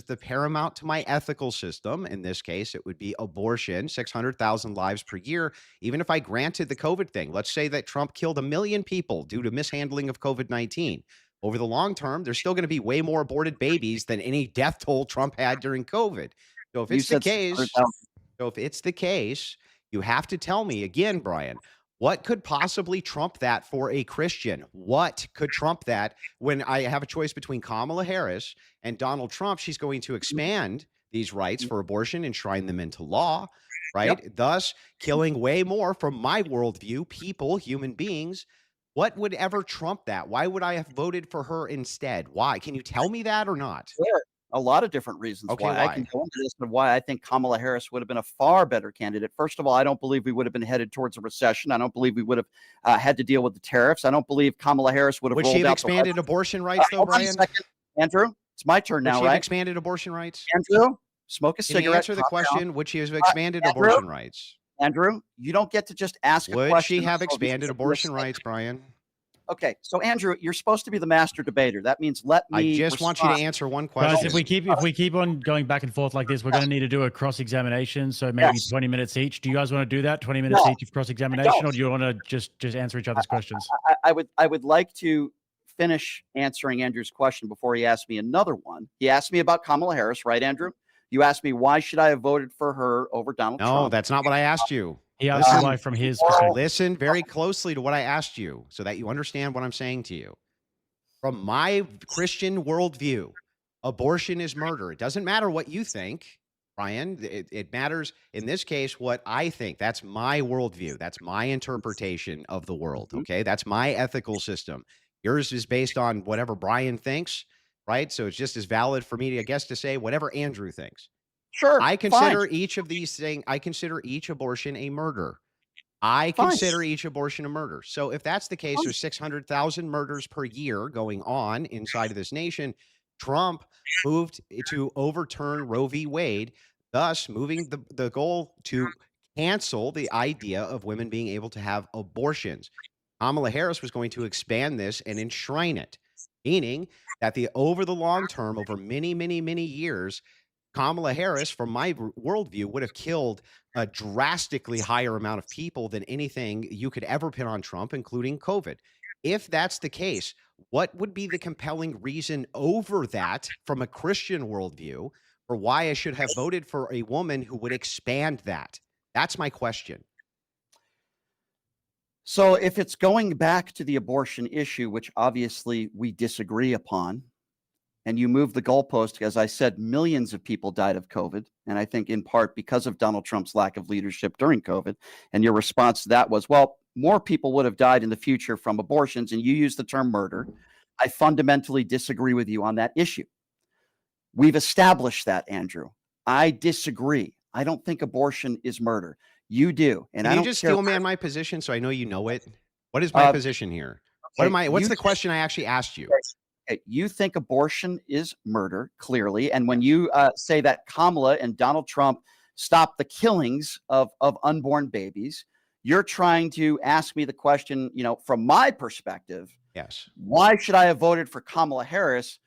is the paramount to my ethical system. In this case, it would be abortion, 600,000 lives per year. Even if I granted the COVID thing, let's say that Trump killed 1 million people due to mishandling of COVID-19. Over the long term, there's still going to be way more aborted babies than any death toll Trump had during COVID. So if You it's the said case, 600,000. so if it's the case, you have to tell me again, Brian, what could possibly trump that for a Christian? What could trump that when I have a choice between Kamala Harris and Donald Trump? She's going to expand these rights for abortion, enshrine them into law, Yep. right? Thus, killing way more, from my worldview, people, human beings. What would ever trump that? Why would I have voted for her instead? Why? Can you tell me that or not? Sure. A lot of different reasons Okay, why. I can why? go into this and why I think Kamala Harris would have been a far better candidate. First of all, I don't believe we would have been headed towards a recession. I don't believe we would have had to deal with the tariffs. I don't believe Kamala Harris would have Would she rolled have out the expanded abortion rights, though, hold on a Brian? second, Andrew. It's my turn Would now, she have right? expanded abortion rights? Andrew, smoke a Can you cigarette. answer the calm down. question? Would she have expanded Andrew? abortion rights? Andrew, you don't get to just ask a Would question. she have Oh, this expanded is a abortion mistake. rights, Brian? Okay, so Andrew, you're supposed to be the master debater. That means let I me just want you to respond. answer one Guys, question. if we keep on going back and forth like this, we're going to need to do a cross examination. So maybe Yes. 20 minutes each. Do you guys want to do that? 20 minutes No, each of cross examination, don't. or do you want to just answer each other's questions? I would like to finish answering Andrew's question before he asks me another one. He asked me about Kamala Harris, right, Andrew? You asked me why should I have voted for her over Donald No, Trump? that's not what I asked you. He asked Listen, why from his perspective. listen very closely to what I asked you so that you understand what I'm saying to you. From my Christian worldview, abortion is murder. It doesn't matter what you think, Brian. It matters, in this case, what I think. That's my worldview. That's my interpretation of the world, okay? That's my ethical system. Yours is based on whatever Brian thinks, right? So it's just as valid for me, I guess, to say whatever Andrew thinks. Sure, I fine. consider each of these things, I consider each abortion a murder. I Fine. consider each abortion a murder. So if that's the case, Fine. there's 600,000 murders per year going on inside of this nation. Trump moved to overturn Roe v. Wade, thus moving the goal to cancel the idea of women being able to have abortions. Kamala Harris was going to expand this and enshrine it, meaning that over the long term, over many, many, many years, Kamala Harris, from my worldview, would have killed a drastically higher amount of people than anything you could ever pin on Trump, including COVID. If that's the case, what would be the compelling reason over that from a Christian worldview for why I should have voted for a woman who would expand that? That's my question. So if it's going back to the abortion issue, which obviously we disagree upon, and you move the goalpost, as I said, millions of people died of COVID. And I think in part because of Donald Trump's lack of leadership during COVID. And your response to that was, well, more people would have died in the future from abortions. And you used the term murder. I fundamentally disagree with you on that issue. We've established that, Andrew. I disagree. I don't think abortion is murder. You do. And Can I you don't just care. steel man my position so I know you know it? What is my position here? What am I? What's you the question I actually asked you? Okay, you think abortion is murder, clearly. And when you say that Kamala and Donald Trump stopped the killings of unborn babies, you're trying to ask me the question, from my perspective, Yes. why should I have voted for Kamala Harris?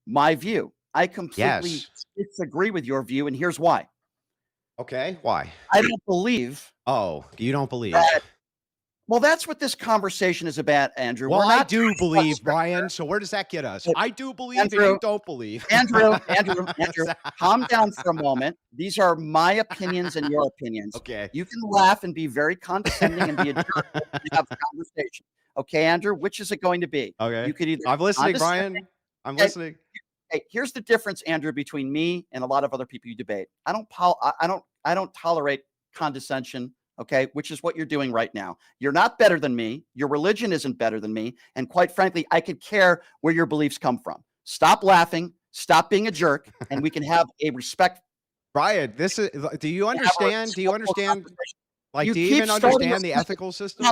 My view. I completely Yes. disagree with your view, and here's why. Okay. Why? I don't believe Oh, you don't believe. that. Well, that's what this conversation is about, Andrew. Well, We're I not do talking about believe, scripture. Brian. So where does that get us? I do believe and Andrew, you don't believe. Andrew, calm down for a moment. These are my opinions and your opinions. Okay. You can laugh and be very condescending and be a jerk and have a conversation. Okay, Andrew, which is it going to be? Okay. You could either I'm listening, condescending- Brian. I'm Okay. listening. Hey, here's the difference, Andrew, between me and a lot of other people you debate. I don't tolerate condescension. Okay, which is what you're doing right now. You're not better than me. Your religion isn't better than me. And quite frankly, I could care where your beliefs come from. Stop laughing. Stop being a jerk, and we can have a respect. Brian, this is. Do you understand? Do you understand? Like, You do you keep even starting understand a the sentence. ethical system?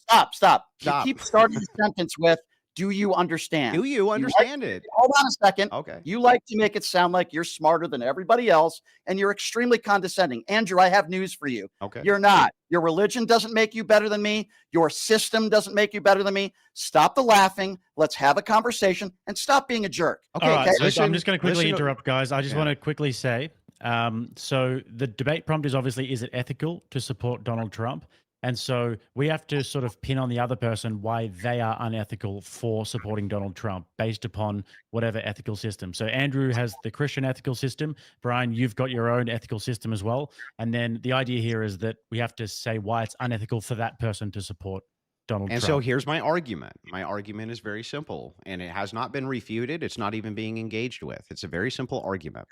Stop. You Stop. keep starting the sentence with, Do you understand? Do you understand it? Hold on a second. Okay. You like to make it sound like you're smarter than everybody else, and you're extremely condescending. Andrew, I have news for you. Okay. You're not. Your religion doesn't make you better than me. Your system doesn't make you better than me. Stop the laughing. Let's have a conversation and stop being a jerk. Okay. All right, so Listen, I'm just going to quickly listen to- interrupt, guys. I just Yeah. want to quickly say, so the debate prompt is obviously, is it ethical to support Donald Trump? And so we have to sort of pin on the other person why they are unethical for supporting Donald Trump based upon whatever ethical system. So Andrew has the Christian ethical system. Brian, you've got your own ethical system as well. And then the idea here is that we have to say why it's unethical for that person to support Donald And Trump. so here's my argument. My argument is very simple, and it has not been refuted. It's not even being engaged with. It's a very simple argument.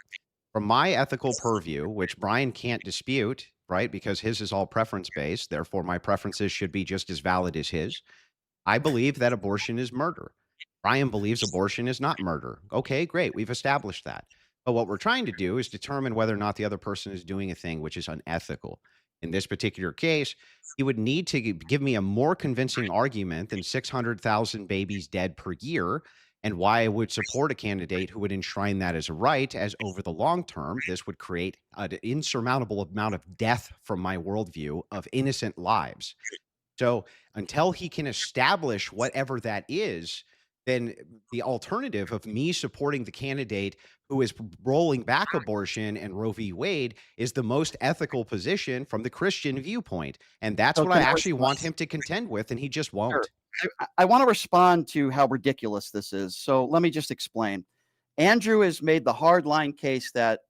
From my ethical purview, which Brian can't dispute, right? Because his is all preference based. Therefore, my preferences should be just as valid as his. I believe that abortion is murder. Brian believes abortion is not murder. Okay, great. We've established that. But what we're trying to do is determine whether or not the other person is doing a thing which is unethical. In this particular case, he would need to give me a more convincing argument than 600,000 babies dead per year, and why I would support a candidate who would enshrine that as a right, as over the long term, this would create an insurmountable amount of death from my worldview of innocent lives. So until he can establish whatever that is, then the alternative of me supporting the candidate who is rolling back abortion and Roe v. Wade is the most ethical position from the Christian viewpoint. And that's So what I can I actually want respond? him to contend with, and he just Sure. won't. I want to respond to how ridiculous this is. So let me just explain. Andrew has made the hard line case that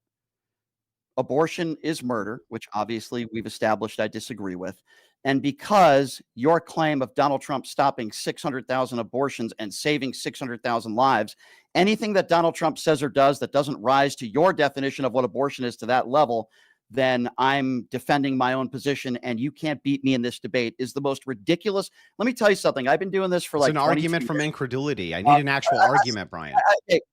abortion is murder, which obviously we've established I disagree with. And because your claim of Donald Trump stopping 600,000 abortions and saving 600,000 lives, anything that Donald Trump says or does that doesn't rise to your definition of what abortion is to that level, then I'm defending my own position, and you can't beat me in this debate, is the most ridiculous. Let me tell you something. I've been doing this for It's like an 22 argument from years. incredulity. I need an actual argument, Brian.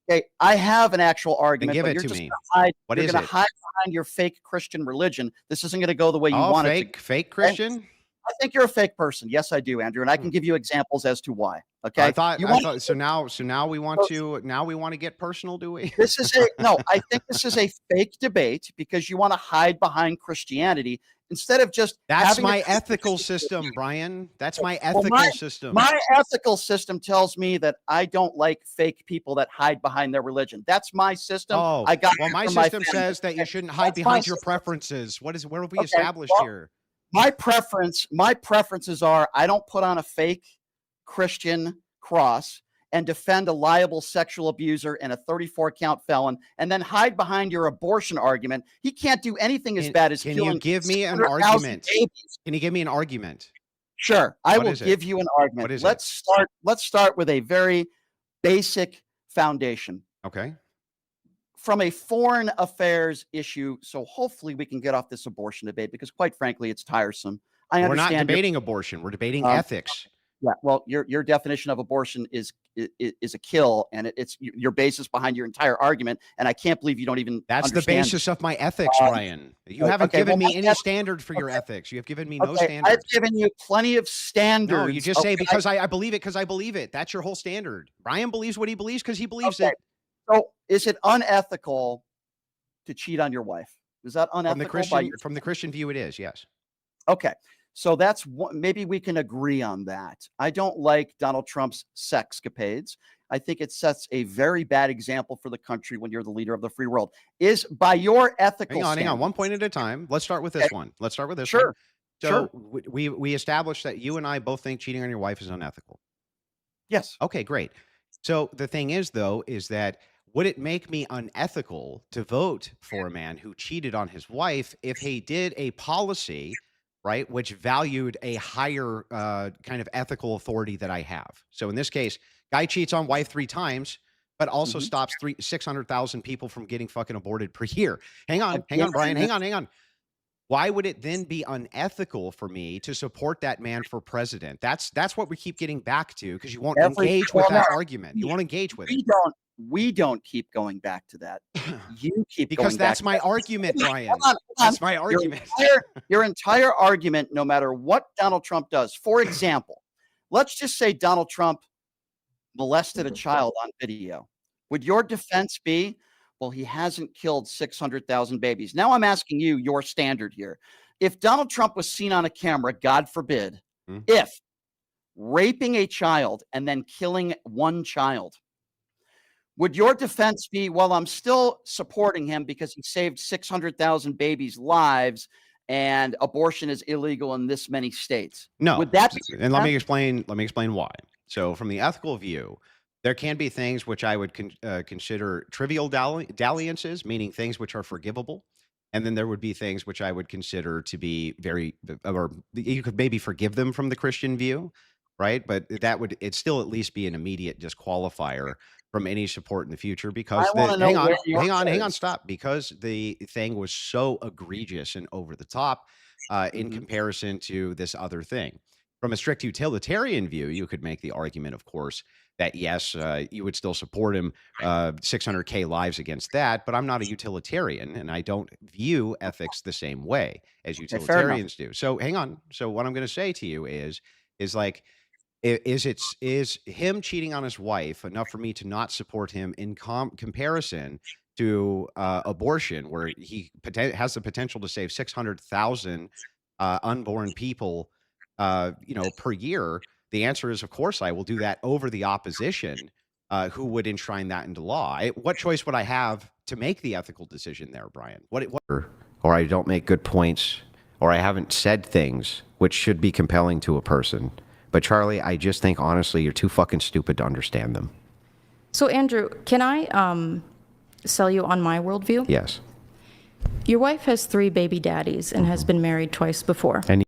Okay, I have an actual Then argument, give but it you're to just me. going to hide. What You're is going it? to hide behind your fake Christian religion. This isn't going to go the way you Oh, want it to. fake Christian? I think you're a fake person. Yes, I do, Andrew, and I can give you examples as to why. Okay, I thought you want so now we want to get personal, do we? this is no. I think this is a fake debate because you want to hide behind Christianity instead of just That's having my a ethical system, Brian. That's my Well, ethical system. My ethical system tells me that I don't like fake people that hide behind their religion. That's my system. Oh, I got well, it my from system family. says that you shouldn't hide That's my behind your system. preferences. What have we Okay, established well, here? My preferences are I don't put on a fake Christian cross and defend a liable sexual abuser and a 34 count felon and then hide behind your abortion argument. He can't do anything as bad as Can killing you give me an 600,000 argument? babies. Can you give me an argument? Sure, I What will is it? give you an argument. What is Let's start with a very basic foundation. Okay. From a foreign affairs issue, so hopefully we can get off this abortion debate because quite frankly it's tiresome. I We're not understand your debating abortion. We're debating Um, ethics. Yeah, well, your definition of abortion is a kill, and it's your basis behind your entire argument. And I can't believe you don't even. That's the understand. basis of my ethics, Brian. You haven't okay, given well, me any standard for your ethics. You have given me no Okay, standard. I've given you plenty of standards. No, you just say okay? because I believe it because I believe it. That's your whole standard. Brian believes what he believes because he believes Okay. it. So, is it unethical to cheat on your wife? Is that From the unethical? Christian view, it is, yes. Okay. So that's maybe we can agree on that. I don't like Donald Trump's sexcapades. I think it sets a very bad example for the country when you're the leader of the free world. Is by your ethical Hang on, 1 point at a time. Let's start with this one. Let's start with this one. Sure. So we established that you and I both think cheating on your wife is unethical. Yes. Okay, great. So the thing is, though, is that would it make me unethical to vote for a man who cheated on his wife if he did a policy, right, which valued a higher kind of ethical authority that I have? So in this case, guy cheats on wife 3 times, but also stops 600,000 people from getting fucking aborted per year. Hang on, Brian. Hang on. Why would it then be unethical for me to support that man for president? That's what we keep getting back to because you won't engage with that argument. You won't engage with it. We don't keep going back to that. You keep because going that's back my to argument, Brian. Hold on. That's my argument. Your entire argument, no matter what Donald Trump does. For example, let's just say Donald Trump molested a child on video, would your defense be, well, he hasn't killed 600,000 babies? Now I'm asking you your standard here. If Donald Trump was seen on a camera, God forbid, Mhm. if raping a child and then killing one child, would your defense be, well, I'm still supporting him because he saved 600,000 babies' lives and abortion is illegal in this many states? No. Would that be your And let me defense? explain why. So from the ethical view, there can be things which I would consider trivial dalliances, meaning things which are forgivable. And then there would be things which I would consider to be very, or you could maybe forgive them from the Christian view, right? But that would, it still at least be an immediate disqualifier from any support in the future I because wanna know where yours hang on, is. stop. Because the thing was so egregious and over the top in Mhm. comparison to this other thing. From a strict utilitarian view, you could make the argument, of course, that yes, you would still support him 600K lives against that, but I'm not a utilitarian and I don't view ethics the same way as Okay, fair enough. utilitarians do. So hang on. So what I'm going to say to you is like is him cheating on his wife enough for me to not support him in comparison to abortion, where he has the potential to save 600,000 unborn people, per year? The answer is, of course, I will do that over the opposition, who would enshrine that into law. What choice would I have to make the ethical decision there, Brian? Or I don't make good points, or I haven't said things which should be compelling to a person. But Charlie, I just think honestly, you're too fucking stupid to understand them. So, Andrew, can I sell you on my worldview? Yes. Your wife has 3 baby daddies and has been married twice before. And